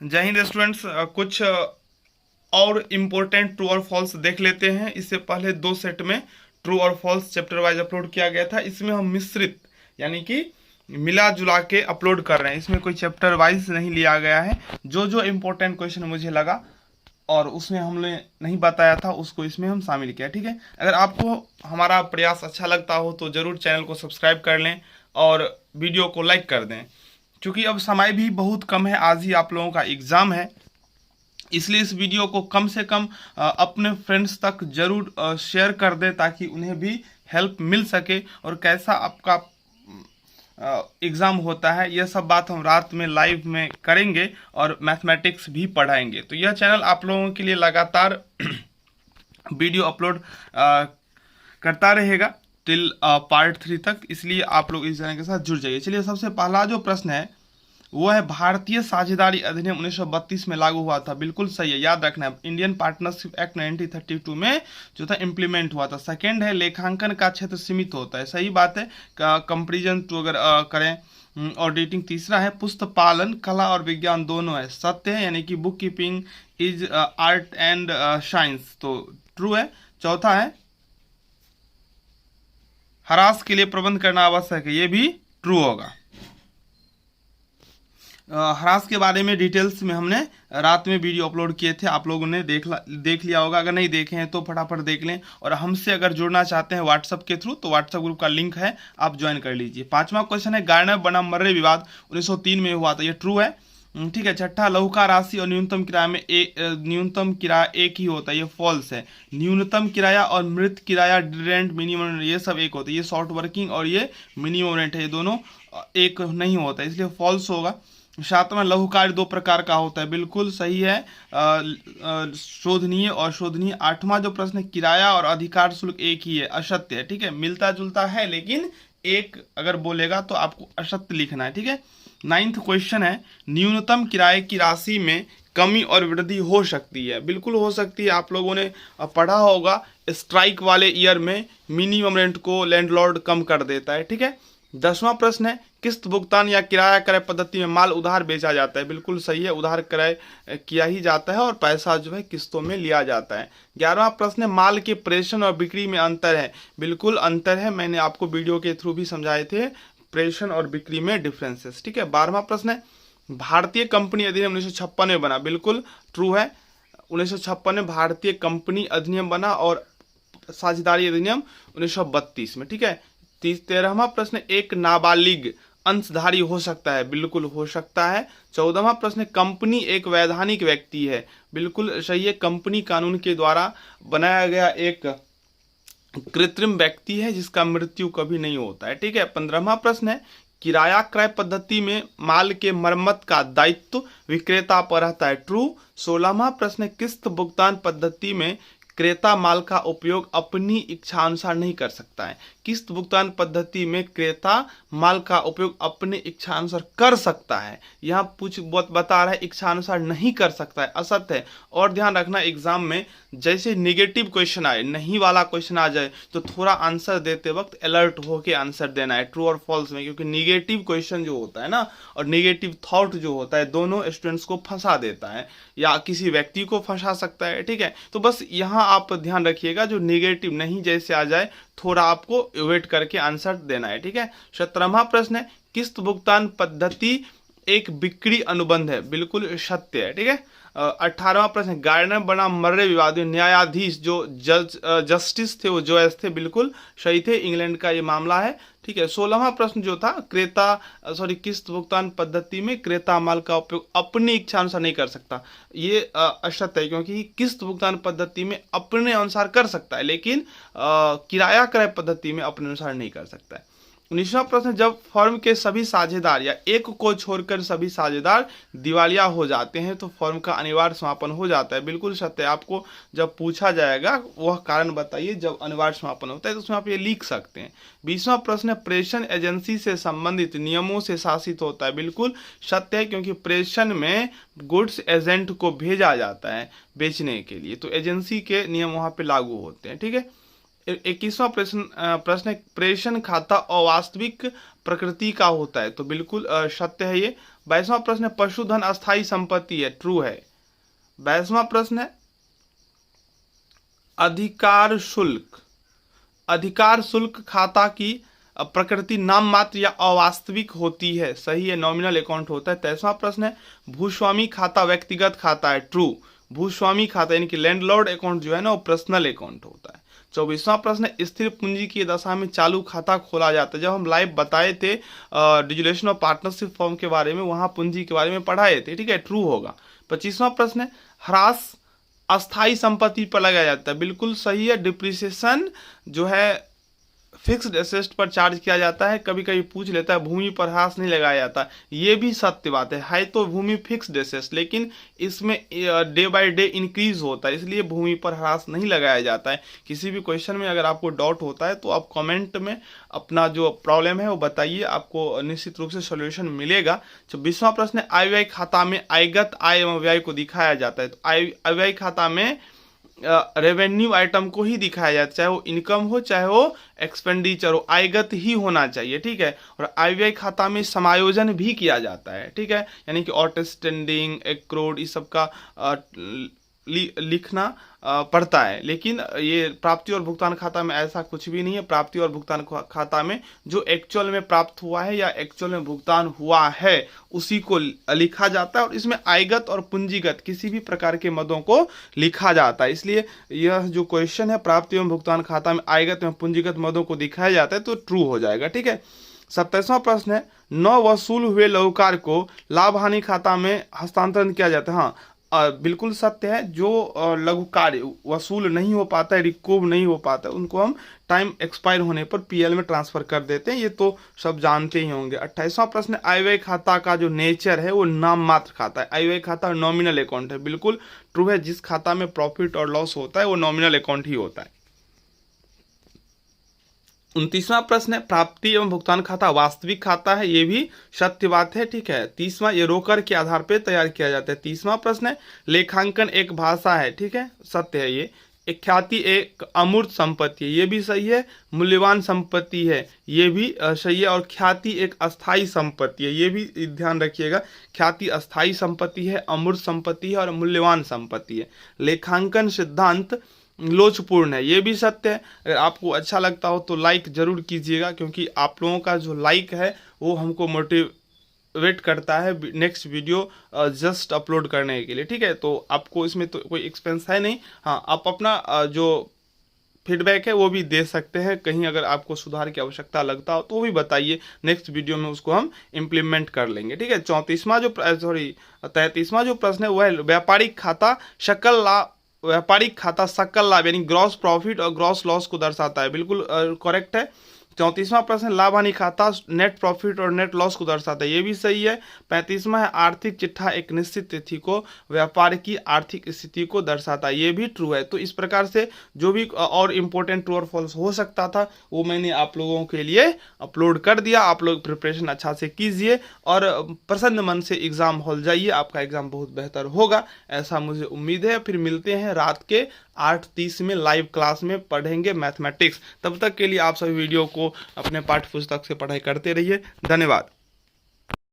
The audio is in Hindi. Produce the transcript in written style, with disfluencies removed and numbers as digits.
जय हिंद स्टूडेंट्स। कुछ और इम्पोर्टेंट ट्रू और फॉल्स देख लेते हैं। इससे पहले 2 सेट में ट्रू और फॉल्स चैप्टर वाइज अपलोड किया गया था। इसमें हम मिश्रित यानी कि मिला जुला के अपलोड कर रहे हैं। इसमें कोई चैप्टर वाइज नहीं लिया गया है। जो जो इम्पोर्टेंट क्वेश्चन मुझे लगा और उसमें हमने नहीं बताया था उसको इसमें हम शामिल किया। ठीक है, अगर आपको हमारा प्रयास अच्छा लगता हो तो ज़रूर चैनल को सब्सक्राइब कर लें और वीडियो को लाइक कर दें। क्योंकि अब समय भी बहुत कम है, आज ही आप लोगों का एग्ज़ाम है, इसलिए इस वीडियो को कम से कम अपने फ्रेंड्स तक जरूर शेयर कर दें ताकि उन्हें भी हेल्प मिल सके। और कैसा आपका एग्ज़ाम होता है यह सब बात हम रात में लाइव में करेंगे और मैथमेटिक्स भी पढ़ाएंगे। तो यह चैनल आप लोगों के लिए लगातार वीडियो अपलोड करता रहेगा टिल पार्ट 3 तक, इसलिए आप लोग इस चैनल के साथ जुड़ जाइए। चलिए, सबसे पहला जो प्रश्न है वो है भारतीय साझेदारी अधिनियम 1932 में लागू हुआ था। बिल्कुल सही है, याद रखना है। इंडियन पार्टनरशिप एक्ट 1932 में जो था इम्प्लीमेंट हुआ था। सेकंड है लेखांकन का क्षेत्र सीमित होता है, सही बात है। कंपेरिजन टू अगर करें ऑडिटिंग। तीसरा है पुस्तक कला और विज्ञान दोनों है, सत्य है, यानी कि book keeping is art and science, तो ट्रू है। चौथा है हरास के लिए प्रबंध करना आवश्यक है, ये भी ट्रू होगा। हरास के बारे में डिटेल्स में हमने रात में वीडियो अपलोड किए थे, आप लोगों ने देख लिया होगा। अगर नहीं देखे हैं तो फटाफट देख लें। और हमसे अगर जुड़ना चाहते हैं व्हाट्सअप के थ्रू तो व्हाट्सअप ग्रुप का लिंक है, आप ज्वाइन कर लीजिए। पांचवा क्वेश्चन है गार्नर बनाम मर्रे विवाद 1903 में हुआ था, ये ट्रू है। ठीक है। छठा लहुका राशि और न्यूनतम किराया में न्यूनतम किराया एक ही होता है, ये फॉल्स है। न्यूनतम किराया और मृत किराया रेंट मिनिमम ये सब एक होता है। ये शॉर्ट वर्किंग और ये मिनिमम रेंट है, ये दोनों एक नहीं होता, इसलिए फॉल्स होगा। सातवां लघुकार्य 2 प्रकार का होता है, बिल्कुल सही है, शोधनीय और शोधनीय। आठवां जो प्रश्न है किराया और अधिकार शुल्क एक ही है, असत्य है। ठीक है, मिलता जुलता है लेकिन एक अगर बोलेगा तो आपको असत्य लिखना है। ठीक है। 9th क्वेश्चन है न्यूनतम किराए की राशि में कमी और वृद्धि हो सकती है, बिल्कुल हो सकती है। आप लोगों ने पढ़ा होगा स्ट्राइक वाले ईयर में मिनिमम रेंट को लैंडलॉर्ड कम कर देता है। ठीक है। 10वां प्रश्न है किस्त भुगतान या किराया क्रय पद्धति में माल उधार बेचा जाता है, बिल्कुल सही है, उधार क्रय किया ही जाता है और पैसा जो है किस्तों में लिया जाता है। 11वां प्रश्न है माल के प्रेषण और बिक्री में अंतर है, बिल्कुल अंतर है, मैंने आपको वीडियो के थ्रू भी समझाए थे प्रेषण और बिक्री में डिफरेंसेस। ठीक है। 12वां प्रश्न है भारतीय कंपनी अधिनियम 1956 में बना, बिल्कुल ट्रू है। 1956 में भारतीय कंपनी अधिनियम बना और साझेदारी अधिनियम 1932 में। ठीक है। 13वां प्रश्न एक नाबालिग अंशधारी हो सकता है, बिल्कुल हो सकता है। 14वां प्रश्न कंपनी एक वैधानिक व्यक्ति है, बिल्कुल सही है, कंपनी कानून के द्वारा बनाया गया एक कृत्रिम व्यक्ति है जिसका मृत्यु कभी नहीं होता है। ठीक है। 15वां प्रश्न है किराया क्रय पद्धति में माल के मरम्मत का दायित्व विक्रेता पर रहता है, ट्रू। 16वां प्रश्न किस्त भुगतान पद्धति में क्रेता माल का उपयोग अपनी इच्छानुसार नहीं कर सकता है। किस्त भुगतान पद्धति में क्रेता माल का उपयोग अपने इच्छानुसार कर सकता है, यहाँ बता रहा है इच्छानुसार नहीं कर सकता है, असत्य है। और ध्यान रखना एग्जाम में जैसे निगेटिव क्वेश्चन आए, नहीं वाला क्वेश्चन आ जाए तो थोड़ा आंसर देते वक्त अलर्ट होके आंसर देना है ट्रू और फॉल्स में, क्योंकि निगेटिव क्वेश्चन जो होता है ना और निगेटिव थॉट जो होता है दोनों स्टूडेंट्स को फंसा देता है या किसी व्यक्ति को फंसा सकता है। ठीक है। तो बस यहाँ आप ध्यान रखिएगा जो निगेटिव नहीं जैसे आ जाए थोड़ा आपको वेट करके आंसर देना है। ठीक है। 17वां प्रश्न है किस्त भुगतान पद्धति एक बिक्री अनुबंध है, बिल्कुल सत्य है। ठीक है। 18वां प्रश्न गार्नर बनाम मर्रे विवाद में न्यायाधीश जो जस्टिस थे वो जोयस थे, बिल्कुल सही थे, इंग्लैंड का ये मामला है। ठीक है। 16वां प्रश्न जो था किस्त भुगतान पद्धति में क्रेता माल का उपयोग अपनी इच्छा अनुसार नहीं कर सकता, ये असत्य है, क्योंकि किस्त भुगतान पद्धति में अपने अनुसार कर सकता है लेकिन किराया क्रय पद्धति में अपने अनुसार नहीं कर सकता है। 19वां प्रश्न जब फर्म के सभी साझेदार या एक को छोड़कर सभी साझेदार दिवालिया हो जाते हैं तो फर्म का अनिवार्य समापन हो जाता है, बिल्कुल सत्य है। आपको जब पूछा जाएगा वह कारण बताइए जब अनिवार्य समापन होता है तो उसमें आप ये लिख सकते हैं। 20वां प्रश्न प्रेषण एजेंसी से संबंधित नियमों से शासित होता है, बिल्कुल सत्य है, क्योंकि प्रेषण में गुड्स एजेंट को भेजा जाता है बेचने के लिए तो एजेंसी के नियम वहाँ पे लागू होते हैं। ठीक है। 21वां प्रश्न प्रेषण खाता अवास्तविक प्रकृति का होता है, तो बिल्कुल सत्य है ये। 22वां प्रश्न है पशुधन अस्थाई संपत्ति है, ट्रू है। 22वां प्रश्न है अधिकार शुल्क खाता की प्रकृति नाम मात्र या अवास्तविक होती है, सही है, नॉमिनल अकाउंट होता है। 23वां प्रश्न है भूस्वामी खाता व्यक्तिगत खाता है, ट्रू। भूस्वामी खाता यानी कि लैंडलॉर्ड अकाउंट जो है ना वो पर्सनल अकाउंट होता है। 24वां प्रश्न है स्थिर पूंजी की दशा में चालू खाता खोला जाता है। जब हम लाइव बताए थे डिसोल्यूशन ऑफ पार्टनरशिप फॉर्म के बारे में, वहां पूंजी के बारे में पढ़ाए थे, ठीक है, ट्रू होगा। 25वां प्रश्न है ह्रास अस्थाई संपत्ति पर लगाया जाता है, बिल्कुल सही है। डिप्रिसिएशन जो है फिक्स्ड एसेट पर चार्ज किया जाता है, कभी कभी पूछ लेता है भूमि पर ह्रास नहीं लगाया जाता, ये भी सत्य बात है तो भूमि फिक्स्ड एसेट, लेकिन इसमें डे बाय डे इंक्रीज होता है, इसलिए भूमि पर ह्रास नहीं लगाया जाता है। किसी भी क्वेश्चन में अगर आपको डाउट होता है तो आप कमेंट में अपना जो प्रॉब्लम है वो बताइए, आपको निश्चित रूप से सोल्यूशन मिलेगा। 26वां प्रश्न है आय व्यय खाता में आयगत आय एवं व्यय को दिखाया जाता है। तो आय व्यय खाता में रेवेन्यू आइटम को ही दिखाया जाता है, चाहे वो इनकम हो चाहे वो एक्सपेंडिचर हो, आयगत ही होना चाहिए, ठीक है। और आय व्यय खाता में समायोजन भी किया जाता है, ठीक है, यानी कि आउटस्टैंडिंग, एक्रोड, इस सब का लिखना पड़ता है, लेकिन ये प्राप्ति और भुगतान खाता में ऐसा कुछ भी नहीं है। प्राप्ति और भुगतान खाता में जो एक्चुअल में प्राप्त हुआ है या एक्चुअल में भुगतान हुआ है उसी को लिखा जाता है, और इसमें आयगत और पूंजीगत किसी भी प्रकार के मदों को लिखा जाता है। इसलिए यह जो क्वेश्चन है प्राप्ति एवं भुगतान खाता में आयगत एवं पूंजीगत मदों को दिखाया जाता है तो ट्रू हो जाएगा, ठीक है। 27वां प्रश्न है न वसूल हुए लघुकार को लाभ हानि खाता में हस्तांतरण किया जाता है। हाँ, बिल्कुल सत्य है, जो लघुकार वसूल नहीं हो पाता है, रिकूव नहीं हो पाता है, उनको हम टाइम एक्सपायर होने पर पीएल में ट्रांसफर कर देते हैं, ये तो सब जानते ही होंगे। 28वां प्रश्न आय व्यय खाता का जो नेचर है वो नाम मात्र खाता है। आय व्यय खाता नॉमिनल अकाउंट है, बिल्कुल ट्रू है। जिस खाता में प्रॉफिट और लॉस होता है वो नॉमिनल अकाउंट ही होता है। 29वां प्रश्न है प्राप्ति एवं भुगतान खाता वास्तविक खाता है, ये भी सत्य बात है, ठीक है। 30वां ये रोकर के आधार पर तैयार किया जाता है। 30वां प्रश्न है लेखांकन एक भाषा है, ठीक है, सत्य है ये। एक ख्याति एक अमूर्त संपत्ति है, ये भी सही है। मूल्यवान संपत्ति है, ये भी सही है। और ख्याति एक अस्थाई संपत्ति है, ये भी ध्यान रखिएगा। ख्याति अस्थाई संपत्ति है, अमूर्त संपत्ति है और मूल्यवान संपत्ति है। लेखांकन सिद्धांत लोचपूर्ण है, ये भी सत्य है। अगर आपको अच्छा लगता हो तो लाइक जरूर कीजिएगा, क्योंकि आप लोगों का जो लाइक है वो हमको मोटिवेट करता है नेक्स्ट वीडियो जस्ट अपलोड करने के लिए, ठीक है। तो आपको इसमें तो कोई एक्सपेंस है नहीं, हाँ आप अपना जो फीडबैक है वो भी दे सकते हैं, कहीं अगर आपको सुधार की आवश्यकता लगता हो तो वो भी बताइए, नेक्स्ट वीडियो में उसको हम इम्प्लीमेंट कर लेंगे, ठीक है। 33वां जो प्रश्न है वह है व्यापारिक खाता सकल लाभ यानी ग्रॉस प्रॉफिट और ग्रॉस लॉस को दर्शाता है, बिल्कुल करेक्ट है। 34वां प्रश्न लाभ हानि खाता नेट प्रॉफिट और नेट लॉस को दर्शाता है, ये भी सही है। 35वां है आर्थिक चिट्ठा एक निश्चित तिथि को व्यापार की आर्थिक स्थिति को दर्शाता है, ये भी ट्रू है। तो इस प्रकार से जो भी और इम्पोर्टेंट ट्रू और फॉल्स हो सकता था वो मैंने आप लोगों के लिए अपलोड कर दिया। आप लोग प्रिपरेशन अच्छा से कीजिए और प्रसन्न मन से एग्जाम हॉल जाइए, आपका एग्जाम बहुत बेहतर होगा ऐसा मुझे उम्मीद है। फिर मिलते हैं रात के 8:30 में लाइव क्लास में, पढ़ेंगे मैथमेटिक्स। तब तक के लिए आप सभी वीडियो को अपने पाठ्य पुस्तक से पढ़ाई करते रहिए। धन्यवाद।